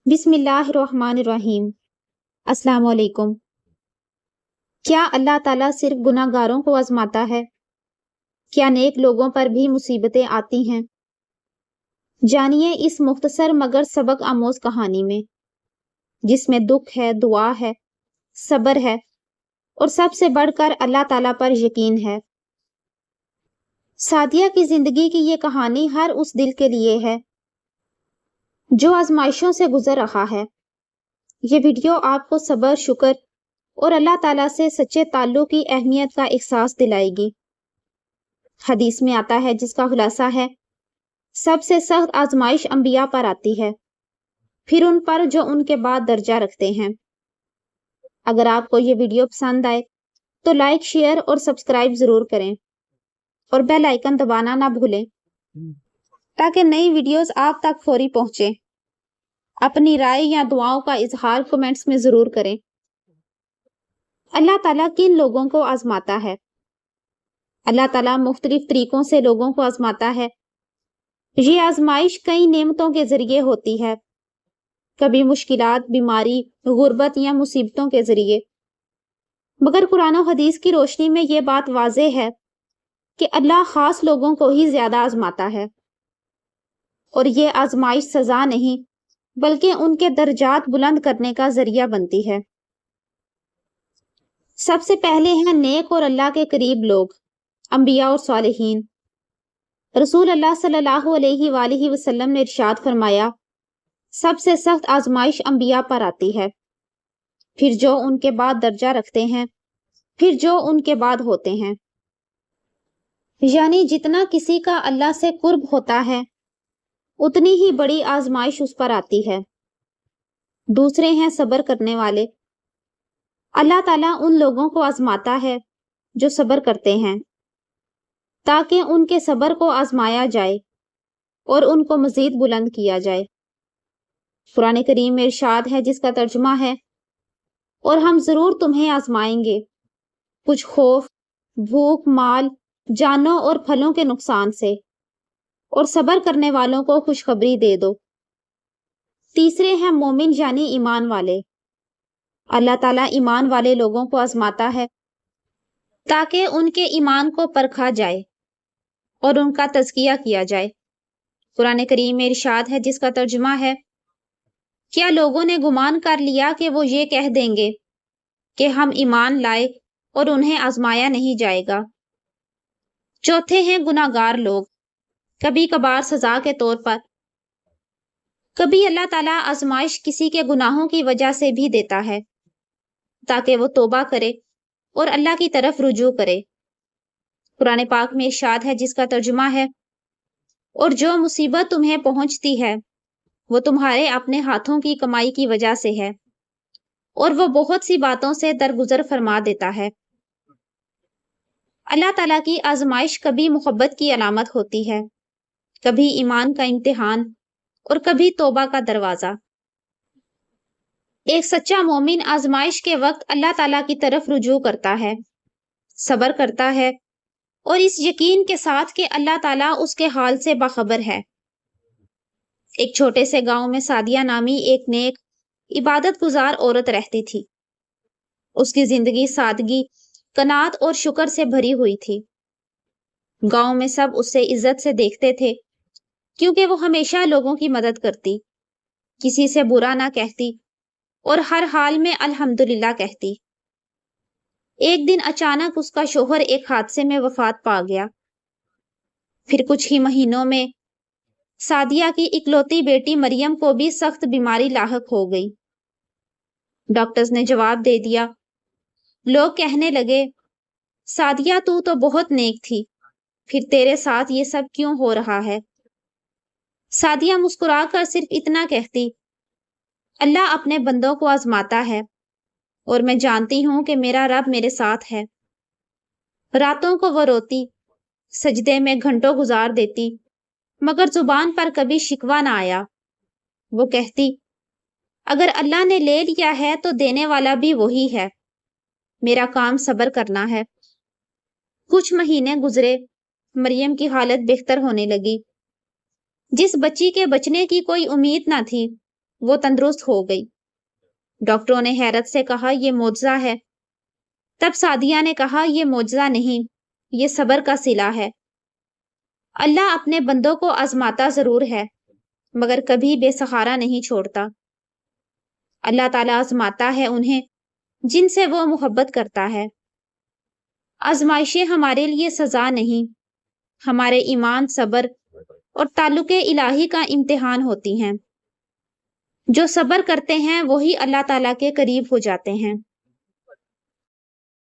بسم اللہ الرحمن الرحیم۔ السلام علیکم۔ کیا اللہ تعالیٰ صرف گناہ گاروں کو آزماتا ہے؟ کیا نیک لوگوں پر بھی مصیبتیں آتی ہیں؟ جانیے اس مختصر مگر سبق آموز کہانی میں، جس میں دکھ ہے، دعا ہے، صبر ہے اور سب سے بڑھ کر اللہ تعالیٰ پر یقین ہے۔ سعدیہ کی زندگی کی یہ کہانی ہر اس دل کے لیے ہے جو آزمائشوں سے گزر رہا ہے۔ یہ ویڈیو آپ کو صبر، شکر اور اللہ تعالیٰ سے سچے تعلق کی اہمیت کا احساس دلائے گی۔ حدیث میں آتا ہے، جس کا خلاصہ ہے، سب سے سخت آزمائش انبیاء پر آتی ہے، پھر ان پر جو ان کے بعد درجہ رکھتے ہیں۔ اگر آپ کو یہ ویڈیو پسند آئے تو لائک، شیئر اور سبسکرائب ضرور کریں اور بیل آئیکن دبانا نہ بھولیں تاکہ نئی ویڈیوز آپ تک فوری پہنچیں۔ اپنی رائے یا دعاؤں کا اظہار کمنٹس میں ضرور کریں۔ اللہ تعالیٰ کن لوگوں کو آزماتا ہے؟ اللہ تعالیٰ مختلف طریقوں سے لوگوں کو آزماتا ہے۔ یہ آزمائش کئی نعمتوں کے ذریعے ہوتی ہے، کبھی مشکلات، بیماری، غربت یا مصیبتوں کے ذریعے۔ مگر قرآن و حدیث کی روشنی میں یہ بات واضح ہے کہ اللہ خاص لوگوں کو ہی زیادہ آزماتا ہے، اور یہ آزمائش سزا نہیں بلکہ ان کے درجات بلند کرنے کا ذریعہ بنتی ہے۔ سب سے پہلے ہیں نیک اور اللہ کے قریب لوگ، انبیاء اور صالحین۔ رسول اللہ صلی اللہ علیہ وآلہ وسلم نے ارشاد فرمایا، سب سے سخت آزمائش انبیاء پر آتی ہے، پھر جو ان کے بعد درجہ رکھتے ہیں، پھر جو ان کے بعد ہوتے ہیں۔ یعنی جتنا کسی کا اللہ سے قرب ہوتا ہے، اتنی ہی بڑی آزمائش اس پر آتی ہے۔ دوسرے ہیں صبر کرنے والے۔ اللہ تعالیٰ ان لوگوں کو آزماتا ہے جو صبر کرتے ہیں، تاکہ ان کے صبر کو آزمایا جائے اور ان کو مزید بلند کیا جائے۔ قرآن کریم میں ارشاد ہے، جس کا ترجمہ ہے، اور ہم ضرور تمہیں آزمائیں گے، کچھ خوف، بھوک، مال، جانوں اور پھلوں کے نقصان سے، اور صبر کرنے والوں کو خوشخبری دے دو۔ تیسرے ہیں مومن، یعنی ایمان والے۔ اللہ تعالیٰ ایمان والے لوگوں کو آزماتا ہے تاکہ ان کے ایمان کو پرکھا جائے اور ان کا تزکیہ کیا جائے۔ قرآن کریم میں ارشاد ہے، جس کا ترجمہ ہے، کیا لوگوں نے گمان کر لیا کہ وہ یہ کہہ دیں گے کہ ہم ایمان لائے اور انہیں آزمایا نہیں جائے گا؟ چوتھے ہیں گناہ گار لوگ، کبھی کبھار سزا کے طور پر، کبھی اللہ تعالیٰ آزمائش کسی کے گناہوں کی وجہ سے بھی دیتا ہے تاکہ وہ توبہ کرے اور اللہ کی طرف رجوع کرے۔ قرآن پاک میں ارشاد ہے، جس کا ترجمہ ہے، اور جو مصیبت تمہیں پہنچتی ہے وہ تمہارے اپنے ہاتھوں کی کمائی کی وجہ سے ہے، اور وہ بہت سی باتوں سے درگزر فرما دیتا ہے۔ اللہ تعالیٰ کی آزمائش کبھی محبت کی علامت ہوتی ہے، کبھی ایمان کا امتحان اور کبھی توبہ کا دروازہ۔ ایک سچا مومن آزمائش کے وقت اللہ تعالیٰ کی طرف رجوع کرتا ہے، صبر کرتا ہے، اور اس یقین کے ساتھ کہ اللہ تعالیٰ اس کے حال سے باخبر ہے۔ ایک چھوٹے سے گاؤں میں سعدیہ نامی ایک نیک، عبادت گزار عورت رہتی تھی۔ اس کی زندگی سادگی، قناعت اور شکر سے بھری ہوئی تھی۔ گاؤں میں سب اسے عزت سے دیکھتے تھے، کیونکہ وہ ہمیشہ لوگوں کی مدد کرتی، کسی سے برا نہ کہتی اور ہر حال میں الحمدللہ کہتی۔ ایک دن اچانک اس کا شوہر ایک حادثے میں وفات پا گیا۔ پھر کچھ ہی مہینوں میں سعدیہ کی اکلوتی بیٹی مریم کو بھی سخت بیماری لاحق ہو گئی۔ ڈاکٹرز نے جواب دے دیا۔ لوگ کہنے لگے، سعدیہ تو بہت نیک تھی، پھر تیرے ساتھ یہ سب کیوں ہو رہا ہے؟ سعدیہ مسکرا کر صرف اتنا کہتی، اللہ اپنے بندوں کو آزماتا ہے، اور میں جانتی ہوں کہ میرا رب میرے ساتھ ہے۔ راتوں کو وہ روتی، سجدے میں گھنٹوں گزار دیتی، مگر زبان پر کبھی شکوہ نہ آیا۔ وہ کہتی، اگر اللہ نے لے لیا ہے تو دینے والا بھی وہی ہے، میرا کام صبر کرنا ہے۔ کچھ مہینے گزرے، مریم کی حالت بہتر ہونے لگی۔ جس بچی کے بچنے کی کوئی امید نہ تھی، وہ تندرست ہو گئی۔ ڈاکٹروں نے حیرت سے کہا یہ معجزہ ہے۔ تب سعدیہ نے کہا یہ معجزہ نہیں، یہ صبر کا صلہ ہے۔ اللہ اپنے بندوں کو آزماتا ضرور ہے مگر کبھی بے سہارا نہیں چھوڑتا۔ اللہ تعالیٰ آزماتا ہے انہیں جن سے وہ محبت کرتا ہے۔ آزمائشیں ہمارے لیے سزا نہیں، ہمارے ایمان، صبر اور تعلق الہی کا امتحان ہوتی ہیں۔ جو صبر کرتے ہیں وہی اللہ تعالیٰ کے قریب ہو جاتے ہیں۔